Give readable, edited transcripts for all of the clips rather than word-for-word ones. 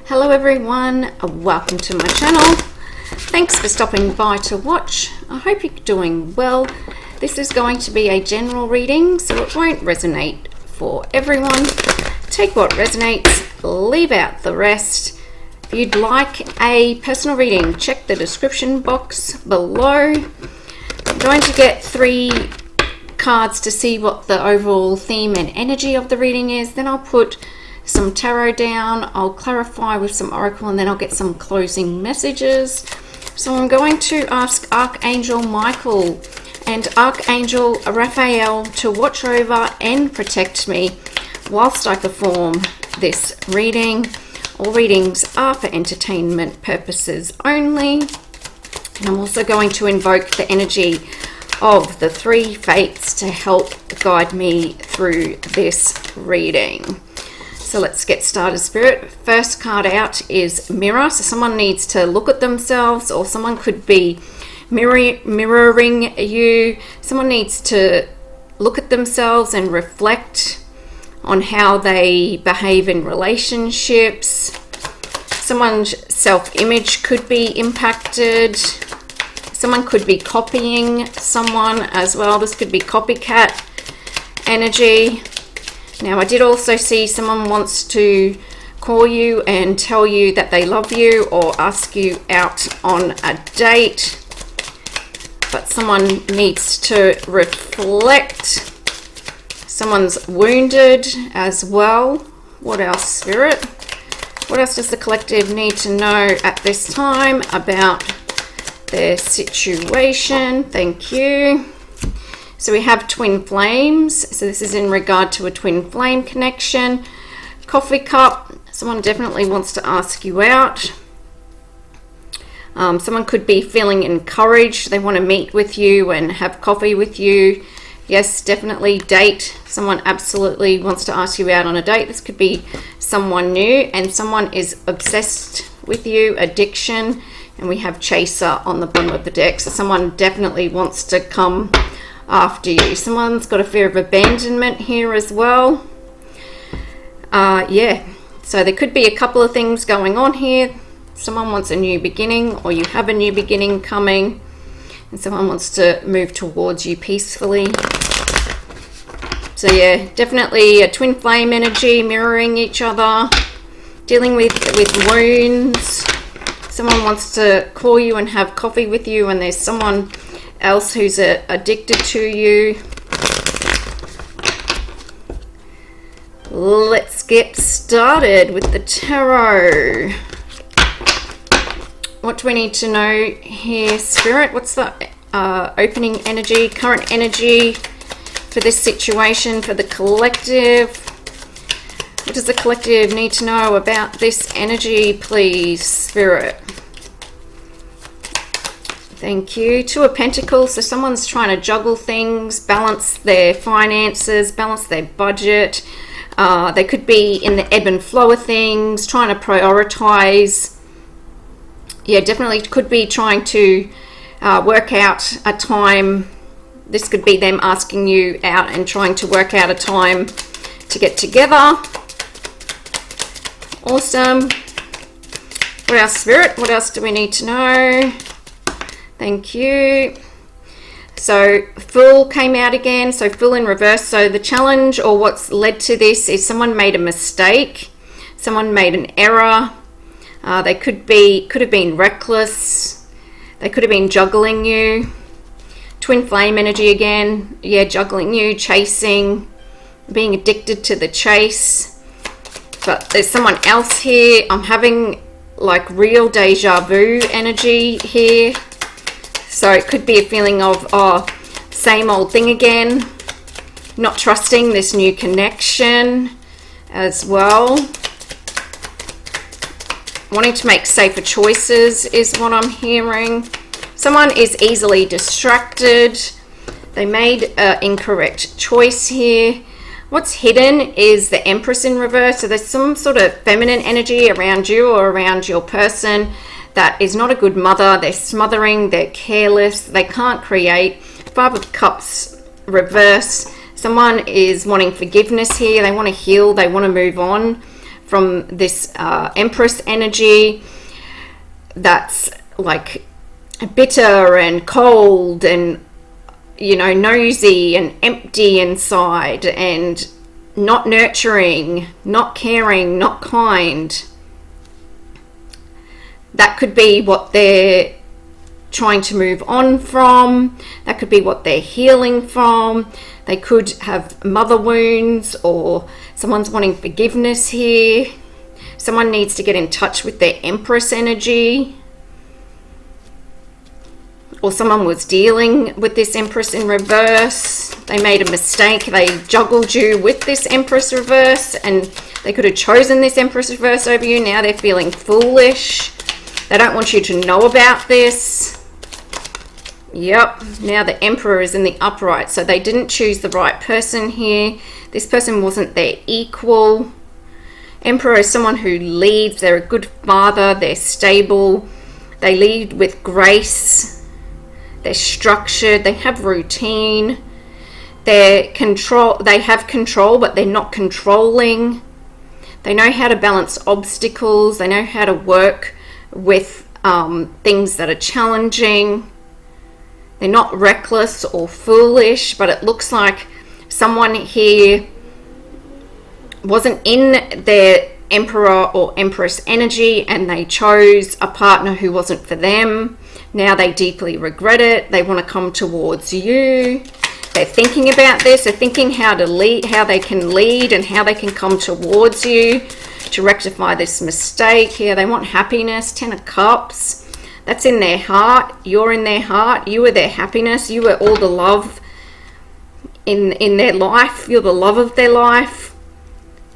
Hello everyone, welcome to my channel. Thanks for stopping by to watch. I hope you're doing well. This is going to be a general reading, so it won't resonate for everyone. Take what resonates, leave out the rest. If you'd like a personal reading, check the description box below. I'm going to get 3 cards to see what the overall theme and energy of the reading is. Then I'll put some tarot down, I'll clarify with some oracle, and then I'll get some closing messages. So I'm going to ask Archangel Michael and Archangel Raphael to watch over and protect me whilst I perform this reading. All readings are for entertainment purposes only. And I'm also going to invoke the energy of the 3 fates to help guide me through this reading. So let's get started, Spirit. First card out is Mirror. So someone needs to look at themselves, or someone could be mirroring you. Someone needs to look at themselves and reflect on how they behave in relationships. Someone's self-image could be impacted. Someone could be copying someone as well. This could be copycat energy. Now, I did also see someone wants to call you and tell you that they love you or ask you out on a date. But someone needs to reflect. Someone's wounded as well. What else, Spirit? What else does the collective need to know at this time about their situation? Thank you. So we have twin flames. So this is in regard to a twin flame connection. Coffee cup. Someone definitely wants to ask you out. Someone could be feeling encouraged. They want to meet with you and have coffee with you. Yes, definitely date. Someone absolutely wants to ask you out on a date. This could be someone new, and someone is obsessed with you, addiction. And we have chaser on the bottom of the deck. So someone definitely wants to come after you. Someone's got a fear of abandonment here as well. Yeah, so there could be a couple of things going on here. Someone wants a new beginning, or you have a new beginning coming, and someone wants to move towards you peacefully. So yeah, definitely a twin flame energy, mirroring each other, dealing with wounds. Someone wants to call you and have coffee with you, and there's someone else who's addicted to you. Let's get started with the tarot. What do we need to know here, Spirit? What's the opening energy, current energy for this situation, for the collective? What does the collective need to know about this energy, please, Spirit? Thank you. 2 of Pentacles. So someone's trying to juggle things, balance their finances, balance their budget. They could be in the ebb and flow of things, trying to prioritize. Yeah, definitely could be trying to work out a time. This could be them asking you out and trying to work out a time to get together. Awesome. What else, Spirit? What else do we need to know? Thank you. So Fool came out again, so Fool in reverse. So the challenge, or what's led to this, is someone made a mistake. Someone made an error. They could have been reckless. They could have been juggling you. Twin flame energy again. Yeah, juggling you, chasing, being addicted to the chase. But there's someone else here. I'm having like real deja vu energy here. So it could be a feeling of, oh, same old thing again. Not trusting this new connection as well. Wanting to make safer choices is what I'm hearing. Someone is easily distracted. They made an incorrect choice here. What's hidden is the Empress in reverse. So there's some sort of feminine energy around you or around your person that is not a good mother. They're smothering, they're careless, they can't create. 5 of Cups reverse. Someone is wanting forgiveness here. They want to heal, they want to move on from this Empress energy that's like bitter and cold and, you know, nosy and empty inside and not nurturing, not caring, not kind. That could be what they're trying to move on from. That could be what they're healing from. They could have mother wounds, or someone's wanting forgiveness here. Someone needs to get in touch with their Empress energy. Or someone was dealing with this Empress in reverse. They made a mistake. They juggled you with this Empress reverse, and they could have chosen this Empress reverse over you. Now they're feeling foolish. They don't want you to know about this. Yep, now the Emperor is in the upright, so they didn't choose the right person here. This person wasn't their equal. Emperor is someone who leads. They're a good father. They're stable. They lead with grace. They're structured. They have routine. They have control, but they're not controlling. They know how to balance obstacles. They know how to work with things that are challenging. They're not reckless or foolish, but it looks like someone here wasn't in their Emperor or Empress energy and they chose a partner who wasn't for them. Now they deeply regret it. They want to come towards you. They're thinking about this. They're thinking how to lead, how they can lead and how they can come towards you to rectify this mistake here. They want happiness. 10 of Cups. That's in their heart. You're in their heart. You are their happiness. You are all the love in their life. You're the love of their life.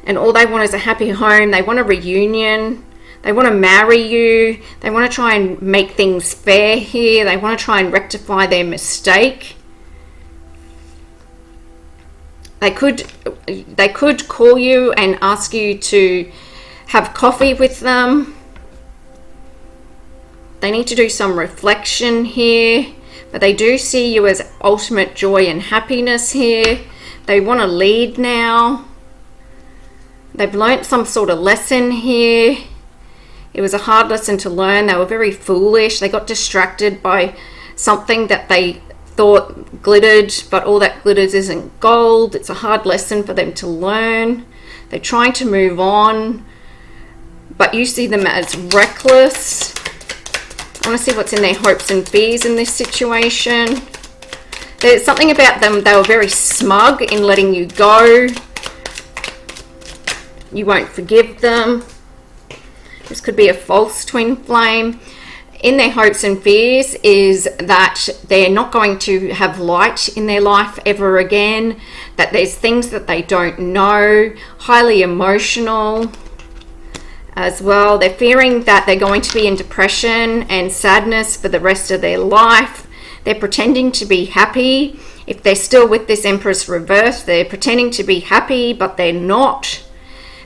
And all they want is a happy home. They want a reunion. They want to marry you. They want to try and make things fair here. They want to try and rectify their mistake. They could call you and ask you to have coffee with them. They need to do some reflection here, but they do see you as ultimate joy and happiness here. They want to lead now. They've learnt some sort of lesson here. It was a hard lesson to learn. They were very foolish. They got distracted by something that they thought glittered, but all that glitters isn't gold. It's a hard lesson for them to learn. They're trying to move on, but you see them as reckless. I want to see what's in their hopes and fears in this situation. There's something about them. They were very smug in letting you go. You won't forgive them. This could be a false twin flame. In their hopes and fears is that they're not going to have light in their life ever again, that there's things that they don't know, highly emotional as well. They're fearing that they're going to be in depression and sadness for the rest of their life. They're pretending to be happy. If they're still with this Empress reverse, they're pretending to be happy, but they're not.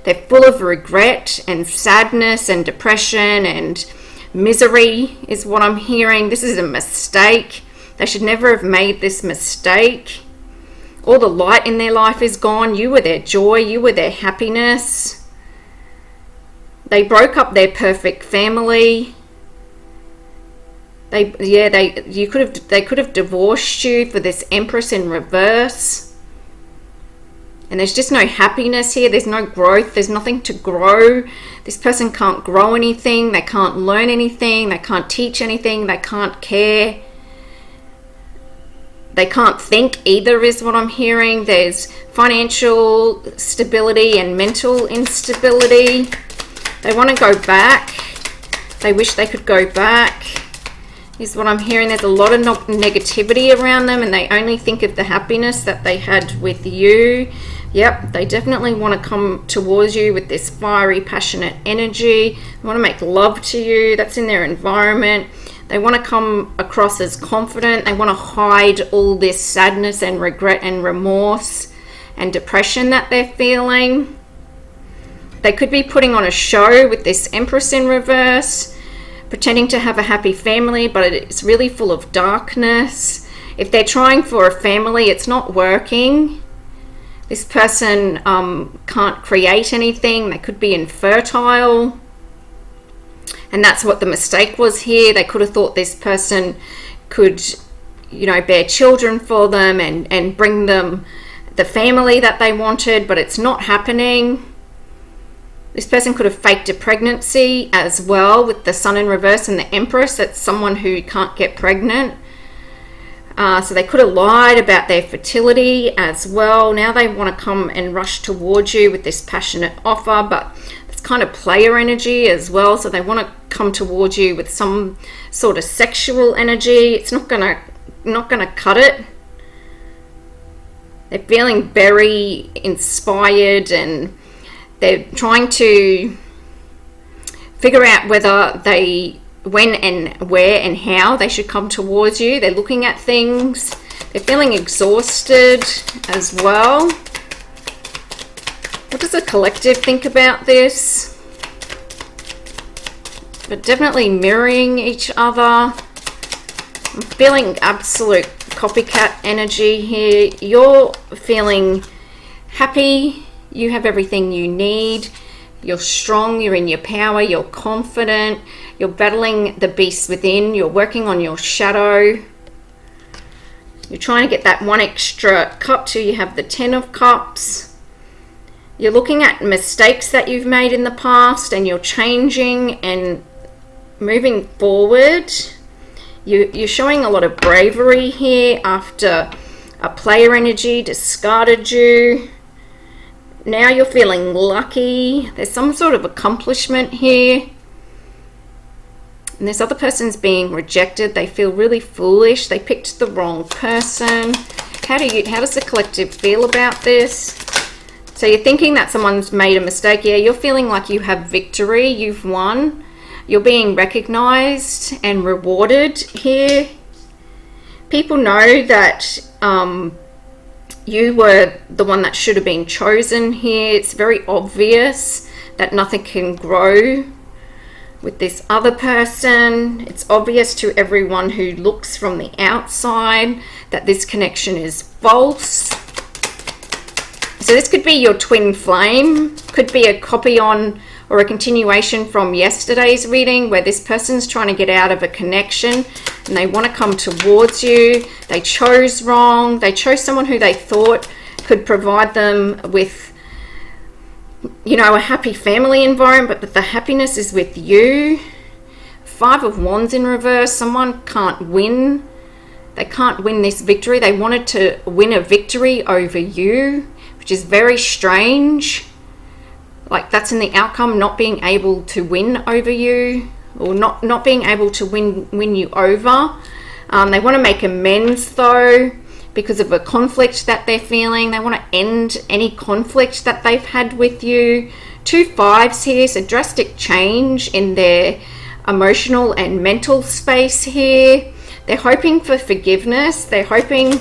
They're full of regret and sadness and depression and misery is what I'm hearing. This is a mistake. They should never have made this mistake. All the light in their life is gone. You were their joy. You were their happiness. They broke up their perfect family. They could have divorced you for this Empress in reverse. And there's just no happiness here. There's no growth. There's nothing to grow. This person can't grow anything. They can't learn anything. They can't teach anything. They can't care. They can't think either is what I'm hearing. There's financial stability and mental instability. They want to go back. They wish they could go back is what I'm hearing. There's a lot of negativity around them and they only think of the happiness that they had with you. Yep, they definitely want to come towards you with this fiery, passionate energy. They want to make love to you. That's in their environment. They want to come across as confident. They want to hide all this sadness and regret and remorse and depression that they're feeling. They could be putting on a show with this Empress in reverse, pretending to have a happy family, but it's really full of darkness. If they're trying for a family, it's not working. This person can't create anything. They could be infertile. And that's what the mistake was here. They could have thought this person could, you know, bear children for them and bring them the family that they wanted, but it's not happening. This person could have faked a pregnancy as well with the Sun in reverse and the Empress. That's someone who can't get pregnant. So they could have lied about their fertility as well. Now they want to come and rush towards you with this passionate offer, but it's kind of player energy as well. So they want to come towards you with some sort of sexual energy. It's not gonna cut it. They're feeling very inspired, and they're trying to figure out when and where and how they should come towards you. They're looking at things. They're feeling exhausted as well. What does the collective think about this? But definitely mirroring each other. I'm feeling absolute copycat energy here. You're feeling happy. You have everything you need. You're strong. You're in your power. You're confident. You're battling the beast within. You're working on your shadow. You're trying to get that one extra cup till you have the 10 of Cups. You're looking at mistakes that you've made in the past, and you're changing and moving forward. You're showing a lot of bravery here after a player energy discarded you. Now you're feeling lucky. There's some sort of accomplishment here. And this other person's being rejected. They feel really foolish. They picked the wrong person. How does the collective feel about this? So you're thinking that someone's made a mistake. Yeah, you're feeling like you have victory. You've won. You're being recognized and rewarded here. People know that you were the one that should have been chosen here. It's very obvious that nothing can grow with this other person. It's obvious to everyone who looks from the outside that this connection is false. So this could be your twin flame, could be a copy on or a continuation from yesterday's reading, where this person's trying to get out of a connection and they want to come towards you. They chose wrong. They chose someone who they thought could provide them with, you know, a happy family environment, but the happiness is with you. 5 of Wands in reverse. Someone can't win. They can't win this victory. They wanted to win a victory over you, which is very strange. Like, that's in the outcome, not being able to win over you, or not being able to win you over. They want to make amends though, because of a conflict that they're feeling. They want to end any conflict that they've had with you. 2 5s here, so drastic change in their emotional and mental space here. They're hoping for forgiveness. They're hoping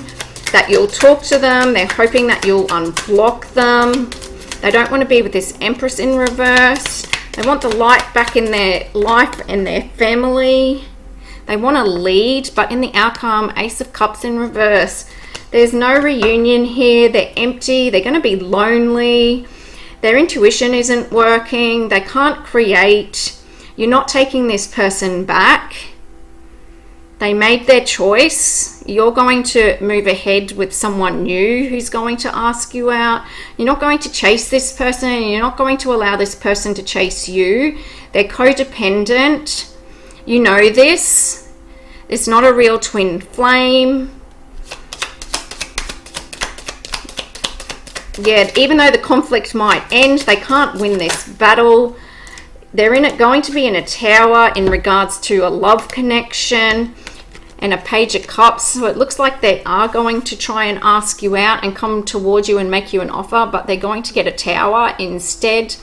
that you'll talk to them. They're hoping that you'll unblock them. They don't want to be with this Empress in reverse. They want the light back in their life and their family. They want to lead, but in the outcome, Ace of Cups in reverse. There's no reunion here. They're empty. They're going to be lonely. Their intuition isn't working. They can't create. You're not taking this person back. They made their choice. You're going to move ahead with someone new who's going to ask you out. You're not going to chase this person, and you're not going to allow this person to chase you. They're codependent. You know this. It's not a real twin flame. Yeah, even though the conflict might end, they can't win this battle. They're going to be in a tower in regards to a love connection and a Page of Cups. So it looks like they are going to try and ask you out and come towards you and make you an offer, but they're going to get a tower instead.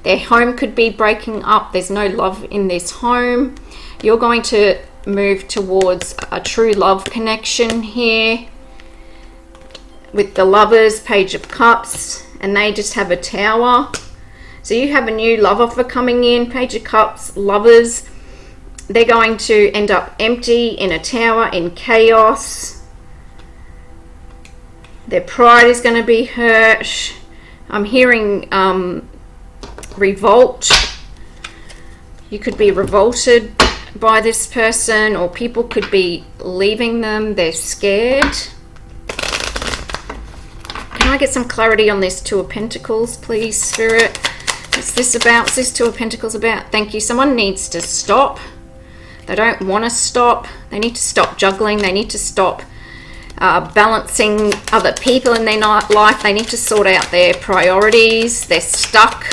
Their home could be breaking up. There's no love in this home. You're going to move towards a true love connection here with the Lovers, Page of Cups, and they just have a tower. So you have a new love offer coming in, Page of Cups, Lovers. They're going to end up empty in a tower, in chaos. Their pride is going to be hurt. I'm hearing revolt. You could be revolted by this person, or people could be leaving them. They're scared. Can I get some clarity on this Two of Pentacles, please, Spirit? What's this about? What's this Two of Pentacles about? Thank you. Someone needs to stop. They don't want to stop. They need to stop juggling. They need to stop balancing other people in their life. They need to sort out their priorities. They're stuck.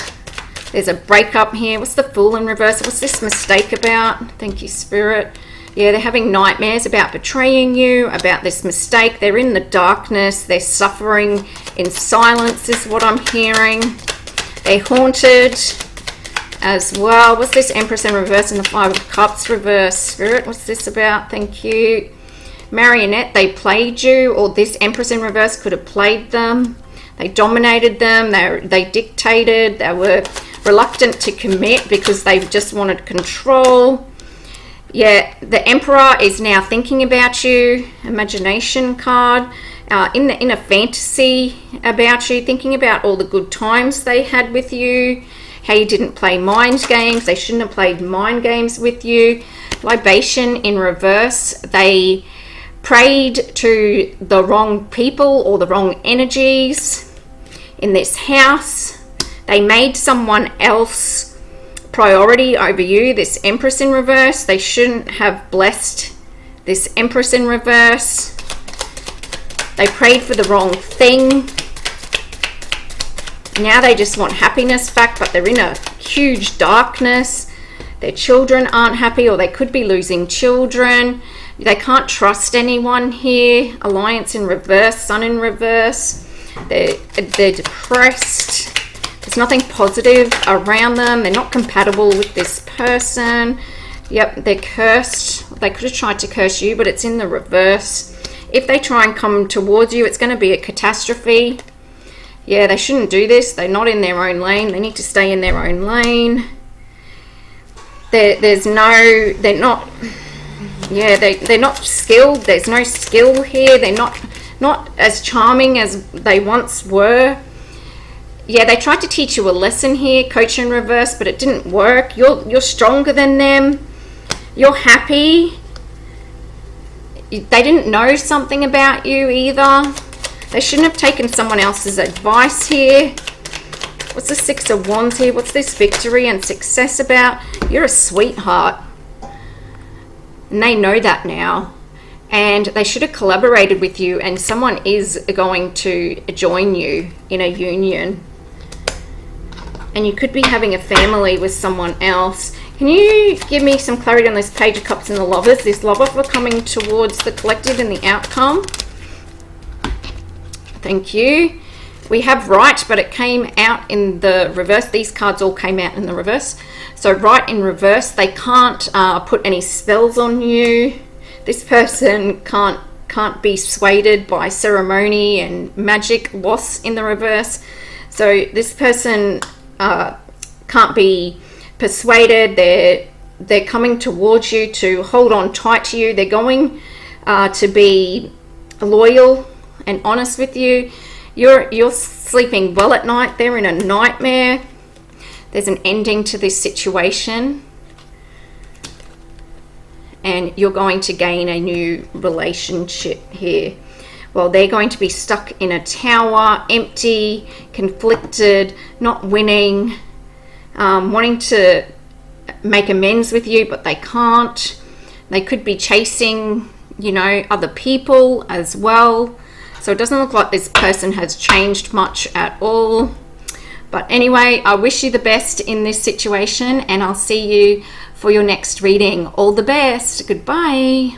There's a breakup here. What's the Fool in reverse? What's this mistake about? Thank you, Spirit. Yeah, they're having nightmares about betraying you, about this mistake. They're in the darkness. They're suffering in silence is what I'm hearing. They're haunted as well. What's this Empress in reverse and the Five of Cups reverse? Spirit, what's this about? Thank you. Marionette, they played you, or this Empress in reverse could have played them. They dominated them. They dictated. They were reluctant to commit because they just wanted control. Yeah, the Emperor is now thinking about you. Imagination card. In a fantasy about you, thinking about all the good times they had with you, how you didn't play mind games. They shouldn't have played mind games with you. Libation in reverse. They prayed to the wrong people or the wrong energies in this house. They made someone else priority over you. This Empress in reverse. They shouldn't have blessed this Empress in reverse. They prayed for the wrong thing. Now they just want happiness back, but they're in a huge darkness. Their children aren't happy, or they could be losing children. They can't trust anyone here. Alliance in reverse, Sun in reverse. They're depressed. There's nothing positive around them. They're not compatible with this person. Yep, they're cursed. They could have tried to curse you, but it's in the reverse. If they try and come towards you, it's going to be a catastrophe. Yeah, they shouldn't do this. They're not in their own lane. They need to stay in their own lane. They're not skilled. There's no skill here. They're not as charming as they once were. Yeah, they tried to teach you a lesson here, Coach in reverse, but it didn't work. You're stronger than them. You're happy. They didn't know something about you either. They shouldn't have taken someone else's advice here. What's the Six of Wands here? What's this victory and success about? You're a sweetheart. And they know that now. And they should have collaborated with you, and someone is going to join you in a union. And you could be having a family with someone else. Can you give me some clarity on this Page of Cups and the Lovers? This lover for coming towards the collective and the outcome. Thank you. We have right, but it came out in the reverse. These cards all came out in the reverse. So right in reverse, they can't put any spells on you. This person can't be swayed by ceremony and magic. Loss in the reverse. So this person can't be persuaded. They're coming towards you to hold on tight to you. They're going to be loyal and honest with you. You're sleeping well at night. They're in a nightmare. There's an ending to this situation, and you're going to gain a new relationship here. Well, they're going to be stuck in a tower, empty, conflicted, not winning, wanting to make amends with you, but they can't. They could be chasing, other people as well. So it doesn't look like this person has changed much at all. But anyway, I wish you the best in this situation, and I'll see you for your next reading. All the best. Goodbye.